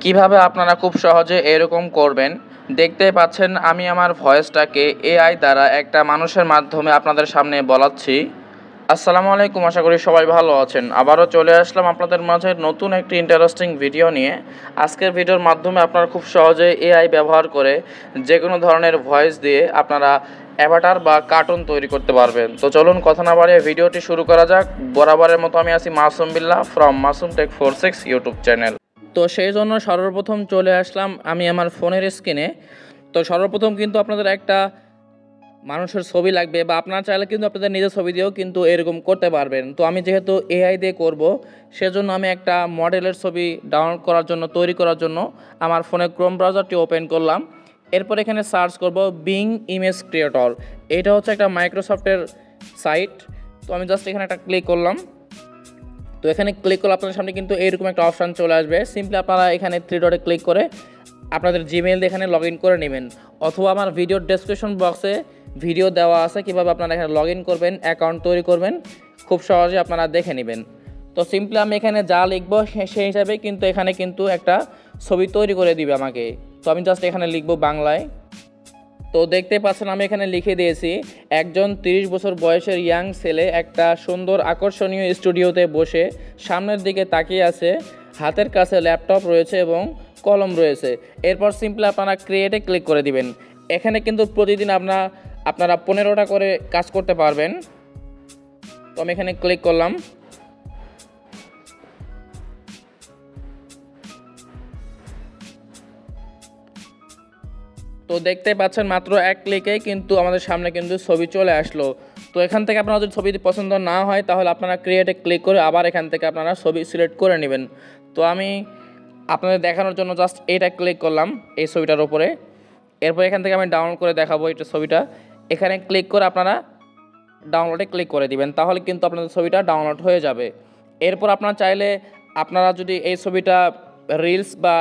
কিভাবে আপনারা খুব সহজে এরকম করবেন। দেখতেই পাচ্ছেন আমি আমার ভয়েসটাকে এআই দ্বারা একটা মানুষের মাধ্যমে আপনাদের সামনে বলাচ্ছি। আসসালামু আলাইকুম, আশা করি সবাই ভালো আছেন। আবারও চলে আসলাম আপনাদের মাঝে নতুন একটি ইন্টারেস্টিং ভিডিও নিয়ে। আজকের ভিডিওর মাধ্যমে আপনারা খুব সহজে এআই ব্যবহার করে যে কোনো ধরনের ভয়েস দিয়ে আপনারা অ্যাভাটার বা কার্টুন তৈরি করতে পারবেন। তো চলুন কথা না বাড়িয়ে ভিডিওটি শুরু করা যাক। বরাবরের মতো আমি আছি Masum Billah from Masum tech 46 YouTube channel. তো সেই জন্য সর্বপ্রথম চলে আসলাম আমি আমার ফোনের স্ক্রিনে। তো সর্বপ্রথম কিন্তু আপনাদের একটা মানুষের ছবি লাগবে, বা আপনারা চাইলে কিন্তু আপনাদের নিজের ছবি দিয়েও কিন্তু এরকম করতে পারবেন। তো আমি যেহেতু এআই দিয়ে করব, সেজন্য আমি একটা মডেলের ছবি ডাউনলোড করার জন্য, তৈরি করার জন্য আমার ফোনে ক্রোম ব্রাউজারটি ওপেন করলাম। এরপর এখানে সার্চ করব বিং ইমেজ ক্রিয়েটর। এটা হচ্ছে একটা মাইক্রোসফটের সাইট। তো আমি জাস্ট এখানে একটা ক্লিক করলাম। তো এখানে ক্লিক করলে আপনাদের সামনে কিন্তু এইরকম একটা অপশান চলে আসবে। সিম্পলি আপনারা এখানে 3 ডটে ক্লিক করে আপনাদের জিমেইল দিয়ে এখানে লগ ইন করে নেবেন, অথবা আমার ভিডিওর ডেসক্রিপশন বক্সে ভিডিও দেওয়া আছে কীভাবে আপনারা এখানে লগ ইন করবেন, অ্যাকাউন্ট তৈরি করবেন, খুব সহজে আপনারা দেখে নেবেন। তো সিম্পলি আমি এখানে যা লিখবো সেই হিসাবে কিন্তু এখানে কিন্তু একটা ছবি তৈরি করে দিবে আমাকে। তো আমি জাস্ট এখানে লিখবো বাংলায়। তো দেখতে পাচ্ছেন আমি এখানে লিখে দিয়েছি, একজন 30 বছর বয়সের ইয়াং ছেলে একটা সুন্দর আকর্ষণীয় স্টুডিওতে বসে সামনের দিকে তাকিয়ে আছে, হাতের কাছে ল্যাপটপ রয়েছে এবং কলম রয়েছে। এরপর সিম্পলি আপনারা ক্রিয়েটে ক্লিক করে দিবেন। এখানে কিন্তু প্রতিদিন আপনারা 15টা করে কাজ করতে পারবেন। তো আমি এখানে ক্লিক করলাম। তো দেখতে পাচ্ছেন মাত্র এক ক্লিকেই কিন্তু আমাদের সামনে কিন্তু ছবি চলে আসলো। তো এখান থেকে আপনারা যদি ছবি পছন্দ না হয় তাহলে আপনারা ক্রিয়েটে ক্লিক করে আবার এখান থেকে আপনারা ছবি সিলেক্ট করে নেবেন। তো আমি আপনাদের দেখানোর জন্য জাস্ট এটা ক্লিক করলাম এই ছবিটার উপরে। এরপর এখান থেকে আমি ডাউনলোড করে দেখাবো এটা ছবিটা। এখানে ক্লিক করে আপনারা ডাউনলোডে ক্লিক করে দিবেন, তাহলে কিন্তু আপনাদের ছবিটা ডাউনলোড হয়ে যাবে। এরপর আপনারা চাইলে আপনারা যদি এই ছবিটা রিলস বা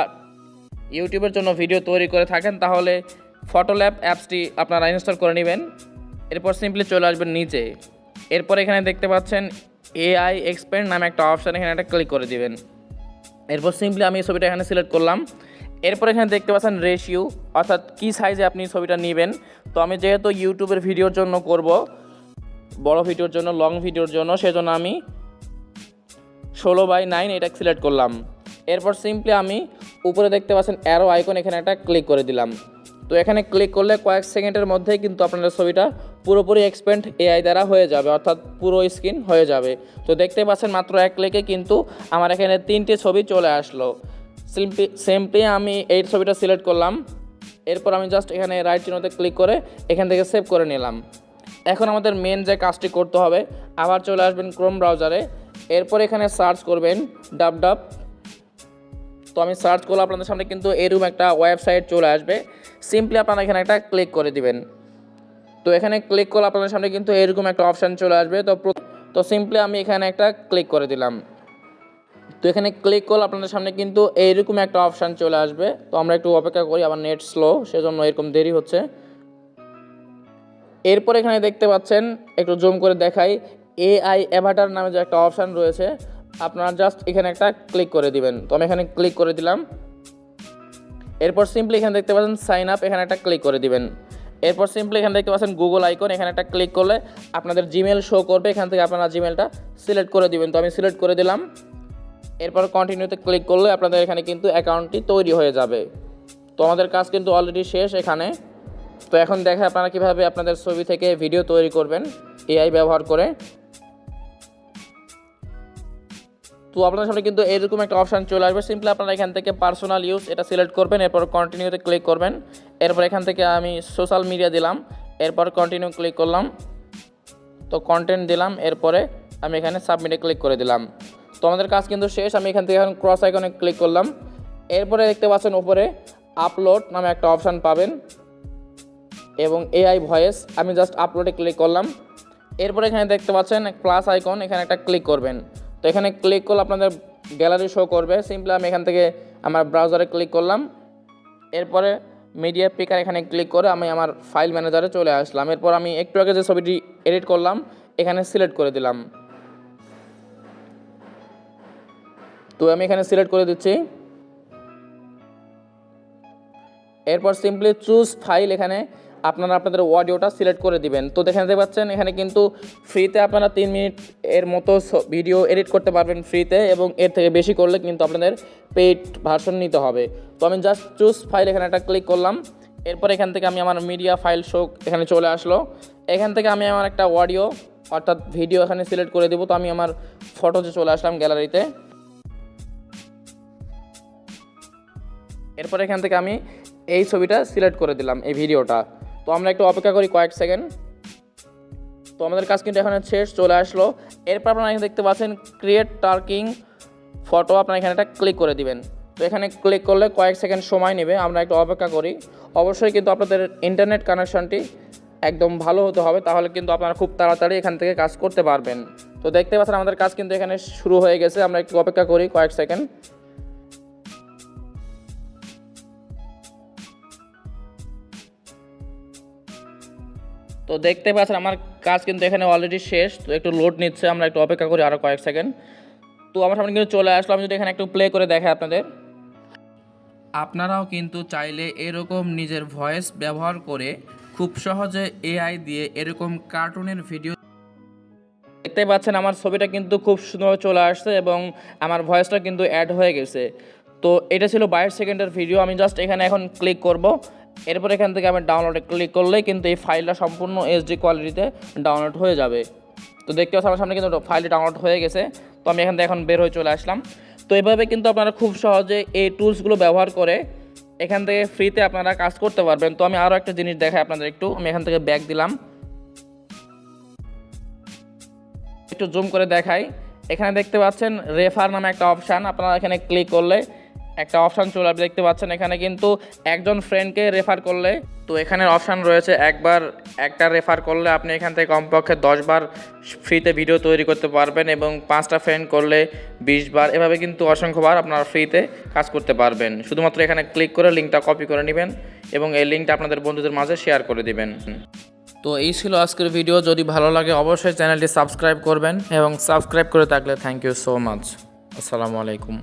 ইউটিউবের জন্য ভিডিও তৈরি করে থাকেন তাহলে ফটোল্যাব অ্যাপসটি আপনারা ইনস্টল করে নেবেন। এরপর সিম্পলি চলে আসবেন নিচে। এরপর এখানে দেখতে পাচ্ছেন এআই এক্সপ্যান্ড নামে একটা অপশান, এখানে একটা ক্লিক করে দিবেন। এরপর সিম্পলি আমি এই ছবিটা এখানে সিলেক্ট করলাম। এরপর এখানে দেখতে পাচ্ছেন রেশিও, অর্থাৎ কী সাইজে আপনি ছবিটা নেবেন। তো আমি যেহেতু ইউটিউবের ভিডিওর জন্য করব, বড় ভিডিওর জন্য, লং ভিডিওর জন্য, সেজন্য আমি 16:9 এটা সিলেক্ট করলাম। এরপর সিম্পলি আমি উপরে দেখতে পাচ্ছেন অ্যারো আইকন, এখানে একটা ক্লিক করে দিলাম। তো এখানে ক্লিক করলে কয়েক সেকেন্ডের মধ্যেই কিন্তু আপনাদের ছবিটা পুরোপুরি এক্সপ্যান্ড এআই দ্বারা হয়ে যাবে, অর্থাৎ পুরো স্ক্রিন হয়ে যাবে। তো দেখতে পাচ্ছেন মাত্র এক ক্লিকে কিন্তু আমার এখানে 3টে ছবি চলে আসলো। সিম্পলি আমি এই ছবিটা সিলেক্ট করলাম। এরপর আমি জাস্ট এখানে রাইট চিহ্নতে ক্লিক করে এখান থেকে সেভ করে নিলাম। এখন আমাদের মেন যে কাজটি করতে হবে, আবার চলে আসবেন ক্রোম ব্রাউজারে। এরপর এখানে সার্চ করবেন ডাব। তো আমি সার্চ করলে আপনাদের সামনে কিন্তু এরকম একটা ওয়েবসাইট চলে আসবে। সিম্পলি আপনারা এখানে একটা ক্লিক করে দিবেন। তো এখানে ক্লিক করলে আপনাদের সামনে কিন্তু এরকম একটা অপশান চলে আসবে। তো সিম্পলি আমি এখানে একটা ক্লিক করে দিলাম। তো এখানে ক্লিক করলে আপনাদের সামনে কিন্তু এইরকম একটা অপশান চলে আসবে। তো আমরা একটু অপেক্ষা করি, আমার নেট স্লো, সেজন্য এরকম দেরি হচ্ছে। এরপর এখানে দেখতে পাচ্ছেন, একটু জুম করে দেখাই, এআই অ্যাভাটার নামে যে একটা অপশান রয়েছে, আপনারা জাস্ট এখানে একটা ক্লিক করে দিবেন। তো আমি এখানে ক্লিক করে দিলাম। এরপর সিম্পলি এখানে দেখতে পাচ্ছেন সাইন আপ, এখানে একটা ক্লিক করে দিবেন। এরপর সিম্পলি এখানে দেখতে পাচ্ছেন গুগল আইকন, এখানে একটা ক্লিক করলে আপনাদের জিমেল শো করবে, এখান থেকে আপনারা জিমেলটা সিলেক্ট করে দিবেন। তো আমি সিলেক্ট করে দিলাম। এরপর কন্টিনিউতে ক্লিক করলে আপনাদের এখানে কিন্তু অ্যাকাউন্টটি তৈরি হয়ে যাবে। তো আমাদের কাজ কিন্তু অলরেডি শেষ এখানে। তো এখন দেখে আপনারা কীভাবে আপনাদের ছবি থেকে ভিডিও তৈরি করবেন এআই ব্যবহার করে। তো আপনাদের সামনে কিন্তু এরকম একটা অপশান চলে আসবে। সিম্পলি আপনারা এখান থেকে পার্সোনাল ইউজ এটা সিলেক্ট করবেন। এরপর কন্টিনিউতে ক্লিক করবেন। এরপর এখান থেকে আমি সোশ্যাল মিডিয়া দিলাম। এরপর কন্টিনিউ ক্লিক করলাম। তো কন্টেন্ট দিলাম। এরপরে আমি এখানে সাবমিটে ক্লিক করে দিলাম। তো আমাদের কাজ কিন্তু শেষ। আমি এখান থেকে এখন ক্রস আইকনে ক্লিক করলাম। এরপরে দেখতে পাচ্ছেন উপরে আপলোড নামে একটা অপশান পাবেন এবং এআই ভয়েস, আমি জাস্ট আপলোডে ক্লিক করলাম। এরপরে এখানে দেখতে পাচ্ছেন প্লাস আইকন, এখানে একটা ক্লিক করবেন। তো এখানে ক্লিক করলে আপনাদের গ্যালারি শো করবে। সিম্পলি আমি এখান থেকে আমার ব্রাউজারে ক্লিক করলাম। এরপরে মিডিয়া পিকার এখানে ক্লিক করে আমি আমার ফাইল ম্যানেজারে চলে আসলাম। এরপর আমি একটু আগে যে ছবিটি এডিট করলাম এখানে সিলেক্ট করে দিলাম। তো আমি এখানে সিলেক্ট করে দিচ্ছি। এরপর সিম্পলি চুজ ফাইল, এখানে আপনারা আপনাদের অডিওটা সিলেক্ট করে দিবেন। তো দেখতে পাচ্ছেন এখানে কিন্তু ফ্রিতে আপনারা 3 মিনিট এর মতো ভিডিও এডিট করতে পারবেন ফ্রিতে, এবং এর থেকে বেশি করলে কিন্তু আপনাদের পেইড ভার্সন নিতে হবে। তো আমি জাস্ট চুজ ফাইল এখানে একটা ক্লিক করলাম। এরপর এখান থেকে আমি আমার মিডিয়া ফাইল শো এখানে চলে আসলো। এখান থেকে আমি আমার একটা অডিও অর্থাৎ ভিডিও এখানে সিলেক্ট করে দেবো। তো আমি আমার ফটোতে চলে আসলাম গ্যালারিতে। এরপর এখান থেকে আমি এই ছবিটা সিলেক্ট করে দিলাম, এই ভিডিওটা। তো আমরা একটু অপেক্ষা করি কয়েক সেকেন্ড। তো আমাদের কাজ কিন্তু এখানে শেষ, চলে আসলো। এরপর আপনারা এখানে দেখতে পাচ্ছেন ক্রিয়েট টার্কিং ফটো, আপনারা এখানে একটা ক্লিক করে দিবেন। তো এখানে ক্লিক করলে কয়েক সেকেন্ড সময় নেবে, আমরা একটু অপেক্ষা করি। অবশ্যই কিন্তু আপনাদের ইন্টারনেট কানেকশনটি একদম ভালো হতে হবে, তাহলে কিন্তু আপনারা খুব তাড়াতাড়ি এখান থেকে কাজ করতে পারবেন। তো দেখতে পাচ্ছেন আমাদের কাজ কিন্তু এখানে শুরু হয়ে গেছে, আমরা একটু অপেক্ষা করি কয়েক সেকেন্ড। তো দেখতে পাচ্ছেন আমার কাজ কিন্তু এখানে অলরেডি শেষ। তো একটু লোড নিচ্ছে, আমরা একটু অপেক্ষা করি আরও কয়েক সেকেন্ড। তো আমার সামনে কিন্তু চলে আসলো। আমি যদি এখানে একটু প্লে করে দেখাই আপনাদের, আপনারাও কিন্তু চাইলে এরকম নিজের ভয়েস ব্যবহার করে খুব সহজে এআই দিয়ে এরকম কার্টুনের ভিডিও দেখতে পাচ্ছেন। আমার ছবিটা কিন্তু খুব সুন্দর চলে আসছে এবং আমার ভয়েসটা কিন্তু অ্যাড হয়ে গেছে। তো এটা ছিল 22 সেকেন্ডের ভিডিও। আমি জাস্ট এখানে এখন ক্লিক করব। এরপর এখান থেকে আমি ডাউনলোডে ক্লিক করলেই কিন্তু এই ফাইলটা সম্পূর্ণ এইচডি কোয়ালিটিতে ডাউনলোড হয়ে যাবে। তো দেখতে পাচ্ছেন আমার সামনে কিন্তু ফাইলটি ডাউনলোড হয়ে গেছে। তো আমি এখান থেকে এখন বের হয়ে চলে আসলাম। তো এভাবে কিন্তু আপনারা খুব সহজে এই টুলসগুলো ব্যবহার করে এখান থেকে ফ্রিতে আপনারা কাজ করতে পারবেন। তো আমি আরও একটা জিনিস দেখাই আপনাদের একটু, আমি এখান থেকে ব্যাক দিলাম, একটু জুম করে দেখাই। এখানে দেখতে পাচ্ছেন রেফার নামে একটা অপশান, আপনারা এখানে ক্লিক করলে একটা অপশান চলে আসবে। দেখতে পাচ্ছেন এখানে কিন্তু একজন ফ্রেন্ডকে রেফার করলে, তো এখানে অপশান রয়েছে একবার একটা রেফার করলে আপনি এখান থেকে কমপক্ষে 10 বার ফ্রিতে ভিডিও তৈরি করতে পারবেন, এবং 5টা ফ্রেন্ড করলে 20 বার, এভাবে কিন্তু অসংখ্যবার আপনারা ফ্রিতে কাজ করতে পারবেন। শুধুমাত্র এখানে ক্লিক করে লিঙ্কটা কপি করে নেবেন এবং এই লিঙ্কটা আপনাদের বন্ধুদের মাঝে শেয়ার করে দিবেন। তো এই ছিল আজকের ভিডিও। যদি ভালো লাগে অবশ্যই চ্যানেলটি সাবস্ক্রাইব করবেন, এবং সাবস্ক্রাইব করে থাকলে থ্যাংক ইউ সো মাচ। আসসালামু আলাইকুম।